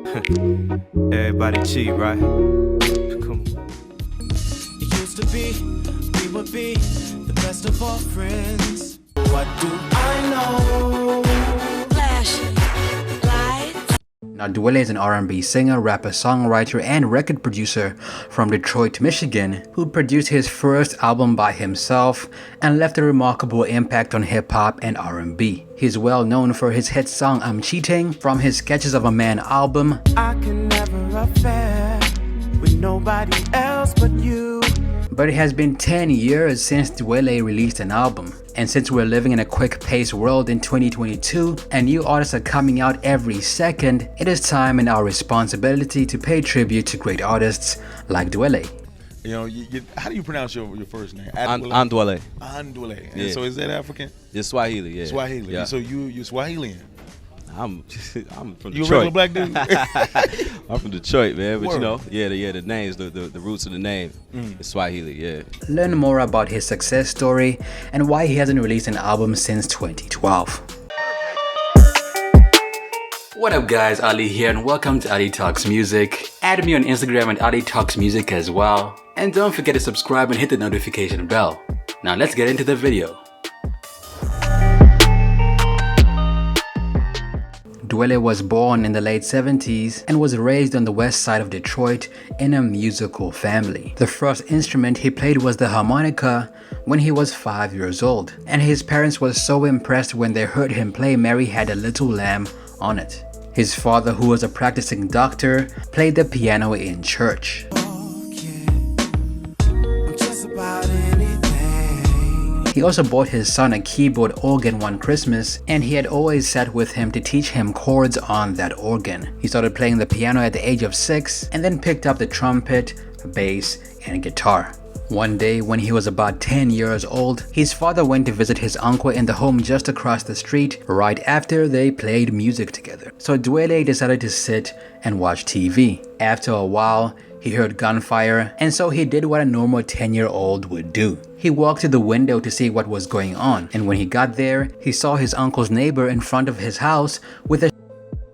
Everybody cheat, right? Come on. It used to be, we would be the best of all friends. What do I know? Flashing lights. Now, Dwele is an R&B singer, rapper, songwriter, and record producer from Detroit, Michigan, who produced his first album by himself and left a remarkable impact on hip-hop and R&B. He's well known for his hit song I'm Cheating from his Sketches of a Man album. I can never affair with nobody else but you. But it has been 10 years since Dwele released an album. And since we're living in a quick-paced world in 2022 and new artists are coming out every second, it is time and our responsibility to pay tribute to great artists like Dwele. You know, how do you pronounce your first name? Dwele. Dwele. Yeah. And so is that African? It's Swahili, yeah. Swahili. Yeah. So you Swahilian? I'm from Detroit. You a regular black dude? I'm from Detroit, man. But Word. you know, the names, the roots of the name, is Swahili, yeah. Learn more about his success story and why he hasn't released an album since 2012. What up guys, Ali here and welcome to Ali Talks Music. Add me on Instagram at Ali Talks Music as well. And don't forget to subscribe and hit the notification bell. Now let's get into the video. Dwele was born in the late 70s and was raised on the west side of Detroit in a musical family. The first instrument he played was the harmonica when he was 5 years old, and his parents were so impressed when they heard him play Mary Had a Little Lamb on it. His father, who was a practicing doctor, played the piano in church. He also bought his son a keyboard organ one Christmas, and he had always sat with him to teach him chords on that organ. He started playing the piano at the age of 6 and then picked up the trumpet, bass, and guitar. One day, when he was about 10 years old, his father went to visit his uncle in the home just across the street right after they played music together. So Dwele decided to sit and watch TV. After a while, he heard gunfire, and so he did what a normal 10-year-old would do. He walked to the window to see what was going on, and when he got there, he saw his uncle's neighbor in front of his house with a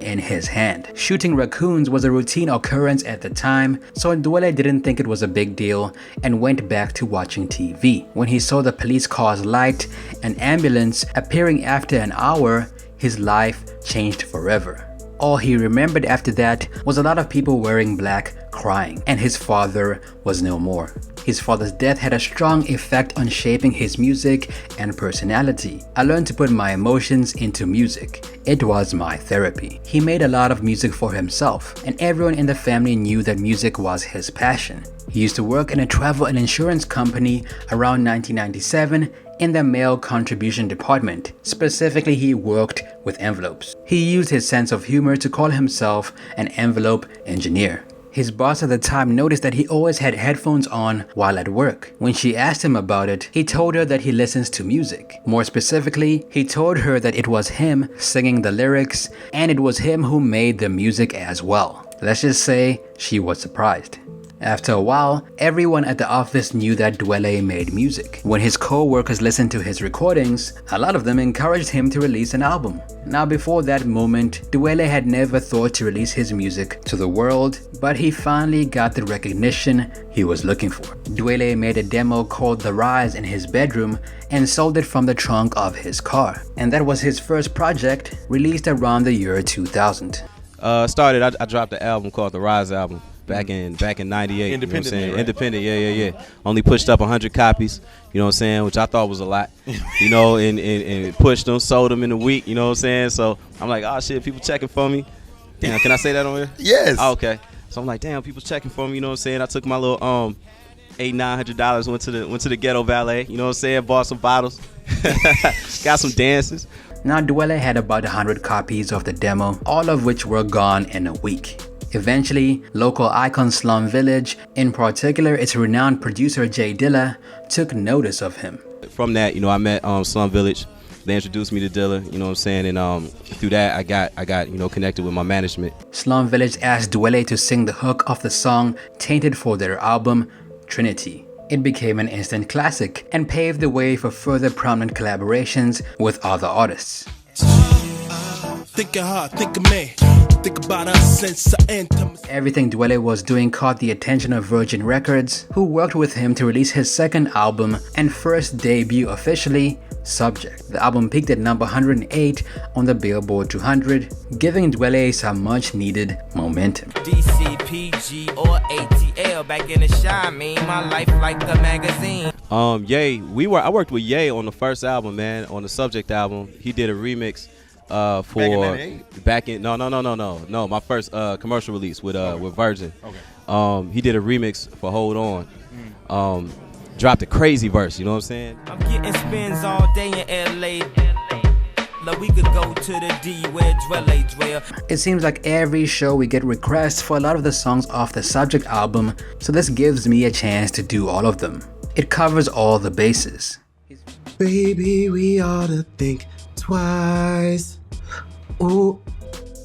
in his hand. Shooting raccoons was a routine occurrence at the time, so Dwele didn't think it was a big deal and went back to watching TV. When he saw the police car's light and ambulance appearing after an hour, his life changed forever. All he remembered after that was a lot of people wearing black crying, and his father was no more. His father's death had a strong effect on shaping his music and personality. I learned to put my emotions into music. It was my therapy. He made a lot of music for himself, and everyone in the family knew that music was his passion. He used to work in a travel and insurance company around 1997 in the mail contribution department. Specifically, he worked with envelopes. He used his sense of humor to call himself an envelope engineer. His boss at the time noticed that he always had headphones on while at work. When she asked him about it, he told her that he listens to music. More specifically, he told her that it was him singing the lyrics and it was him who made the music as well. Let's just say she was surprised. After a while, everyone at the office knew that Dwele made music. When his co-workers listened to his recordings, a lot of them encouraged him to release an album. Now before that moment, Dwele had never thought to release his music to the world, but he finally got the recognition he was looking for. Dwele made a demo called The Rise in his bedroom and sold it from the trunk of his car. And that was his first project, released around the year 2000. I dropped an album called The Rise album. Back in '98, Independent, you know what I'm saying? right? Independent, yeah. Only pushed up 100 copies, you know what I'm saying, which I thought was a lot, you know, and pushed them, sold them in a week, you know what I'm saying. So I'm like, oh shit, people checking for me. Damn, can I say that on here? Yes. Oh, okay. So I'm like, damn, people checking for me, you know what I'm saying. I took my little $800-900, went to the ghetto valet, you know what I'm saying, bought some bottles, got some dances. Now Dwele had about 100 copies of the demo, all of which were gone in a week. Eventually, local icon Slum Village, in particular its renowned producer J Dilla, took notice of him. From that, you know, I met Slum Village. They introduced me to Dilla, you know what I'm saying, and through that I got you know, connected with my management. Slum Village asked Dwele to sing the hook of the song Tainted for their album Trinity. It became an instant classic and paved the way for further prominent collaborations with other artists. Think of her, think of me. Think about a sense of intimacy. Everything Dwele was doing caught the attention of Virgin Records, who worked with him to release his second album and first debut officially, Subject. The album peaked at number 108 on the Billboard 200, giving Dwele some much needed momentum. DCPG or ATL back in the shine, mean my life like a magazine. Ye, I worked with Ye on the first album, man, on the Subject album. He did a remix for my first commercial release with Virgin. Okay. He did a remix for Hold On. Dropped a crazy verse, you know what I'm saying? I'm getting spins all day in LA. Like we could go to the D where Dwele dwell. It seems like every show we get requests for a lot of the songs off the Subject album, so this gives me a chance to do all of them. It covers all the bases. Baby, we ought to think twice. Ooh.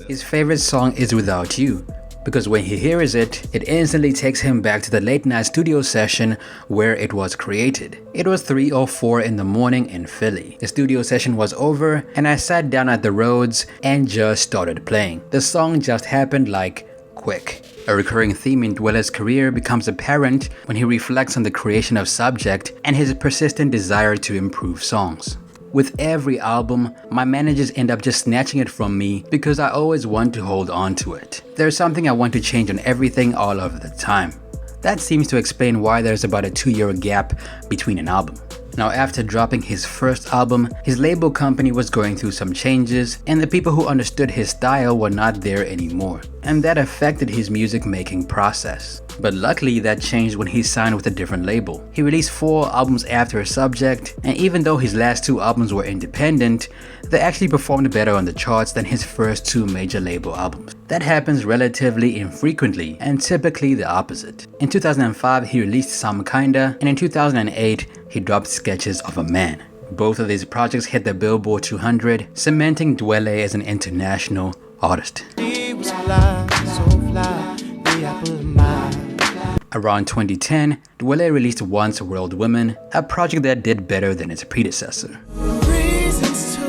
His favorite song is Without You, because when he hears it, it instantly takes him back to the late night studio session where it was created. It was 3:04 in the morning in Philly. The studio session was over and I sat down at the Rhodes and just started playing. The song just happened like quick. A recurring theme in Dwele's career becomes apparent when he reflects on the creation of Subject and his persistent desire to improve songs. With every album, my managers end up just snatching it from me because I always want to hold on to it. There's something I want to change on everything all of the time. That seems to explain why there's about a 2-year gap between an album. Now, after dropping his first album, his label company was going through some changes and the people who understood his style were not there anymore. And that affected his music making process. But luckily that changed when he signed with a different label. He released 4 albums after Subject, and even though his last 2 albums were independent, they actually performed better on the charts than his first 2 major label albums. That happens relatively infrequently and typically the opposite. In 2005 he released Some Kinda, and in 2008 he dropped Sketches of a Man. Both of these projects hit the Billboard 200, cementing Dwele as an international artist. He was fly, so fly, the apple of my eye. Around 2010, Dwele released Once World Women, a project that did better than its predecessor. Reasons to,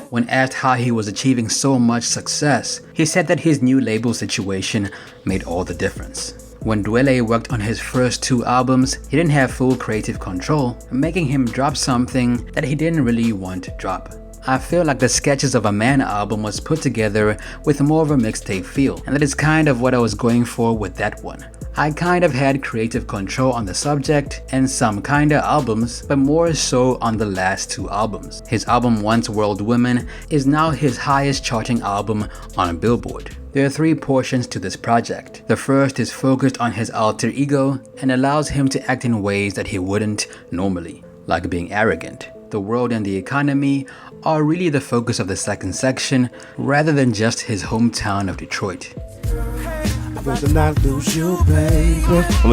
When asked how he was achieving so much success, he said that his new label situation made all the difference. When Dwele worked on his first 2 albums, he didn't have full creative control, making him drop something that he didn't really want to drop. I feel like the Sketches of a Man album was put together with more of a mixtape feel, and that is kind of what I was going for with that one. I kind of had creative control on the Subject and Some Kinda albums, but more so on the last 2 albums. His album Once World Women is now his highest charting album on Billboard. There are 3 portions to this project. The first is focused on his alter ego and allows him to act in ways that he wouldn't normally, like being arrogant. The world and the economy are really the focus of the second section, rather than just his hometown of Detroit. I'm gonna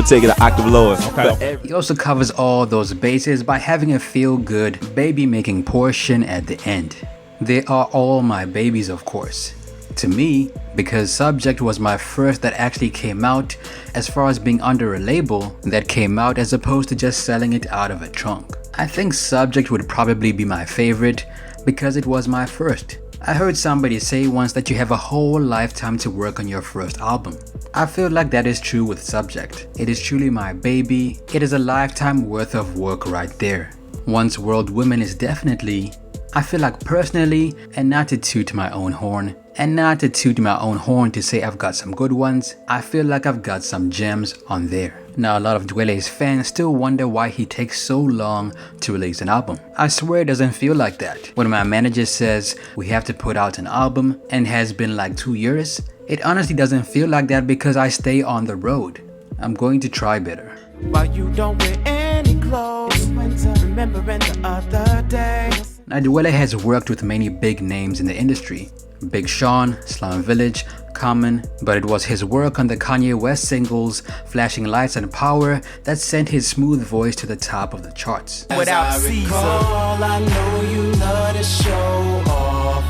take it an octave lower. Okay. He also covers all those bases by having a feel-good, baby-making portion at the end. They are all my babies, of course. To me, because Subject was my first that actually came out as far as being under a label that came out as opposed to just selling it out of a trunk. I think Subject would probably be my favorite because it was my first. I heard somebody say once that you have a whole lifetime to work on your first album. I feel like that is true with Subject. It is truly my baby. It is a lifetime worth of work right there. Once World Women is definitely, I feel like personally, and not to toot my own horn, to say I've got some good ones, I feel like I've got some gems on there. Now, a lot of Dwele's fans still wonder why he takes so long to release an album. I swear it doesn't feel like that. When my manager says we have to put out an album and it has been like 2 years, it honestly doesn't feel like that because I stay on the road. I'm going to try better. While you don't wear any clothes, remembering the other day. Now, Dwele has worked with many big names in the industry. Big Sean, Slum Village, Common, but it was his work on the Kanye West singles Flashing Lights and Power that sent his smooth voice to the top of the charts. Without Caesar. I know you love to show off.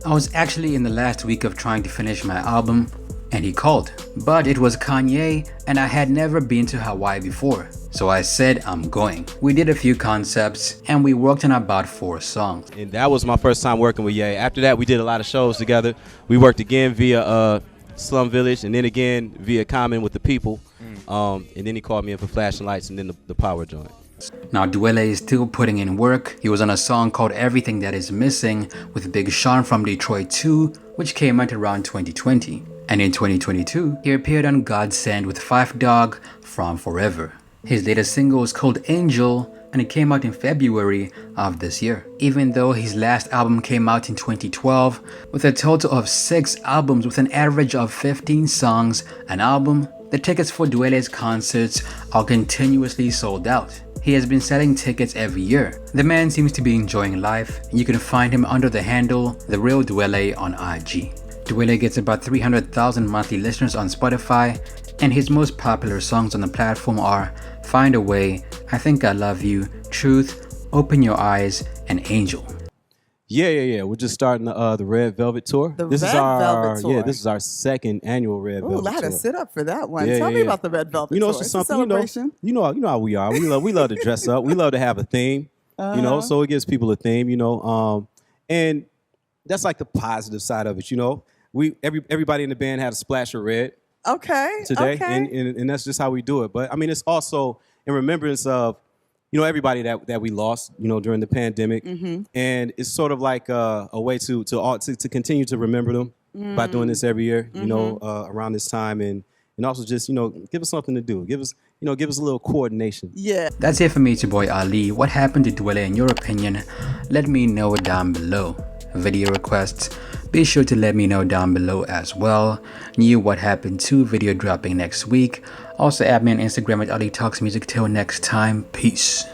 I was actually in the last week of trying to finish my album and he called, but it was Kanye and I had never been to Hawaii before. So I said, I'm going. We did a few concepts and we worked on about 4 songs. And that was my first time working with Ye. After that, we did a lot of shows together. We worked again via Slum Village, and then again via Common with the People. And then he called me in for Flashing Lights, and then the Power joint. Now Dwele is still putting in work. He was on a song called Everything That Is Missing with Big Sean from Detroit 2, which came out around 2020. And in 2022, he appeared on Godsend with Phife Dawg from Forever. His latest single is called Angel, and it came out in February of this year. Even though his last album came out in 2012, with a total of 6 albums with an average of 15 songs an album, the tickets for Dwele's concerts are continuously sold out. He has been selling tickets every year. The man seems to be enjoying life, and you can find him under the handle The Real Dwele on IG. Dwele gets about 300,000 monthly listeners on Spotify, and his most popular songs on the platform are Find a Way, I Think I Love You, Truth, Open Your Eyes, and Angel. Yeah. We're just starting the Red Velvet Tour. The Red Velvet Tour. Yeah, this is our 2nd annual Red Velvet Tour. I had to sit up for that one. Yeah, Tell me about the Red Velvet Tour. It's just something, celebration. you know how we are. We love to dress up. We love to have a theme, so it gives people a theme, and that's like the positive side of it, everybody in the band had a splash of red today, and that's just how we do it. But I mean, it's also in remembrance of everybody that we lost during the pandemic, and it's sort of like a way to continue to remember them by doing this every year, around this time, and also just give us something to do, give us a little coordination. Yeah. That's it for me, it's your boy Ali. What happened to Dwele in your opinion? Let me know down below. Video requests, be sure to let me know down below as well. New What Happened To video dropping next week. Also add me on Instagram at Ali Talks Music. Till next time, peace.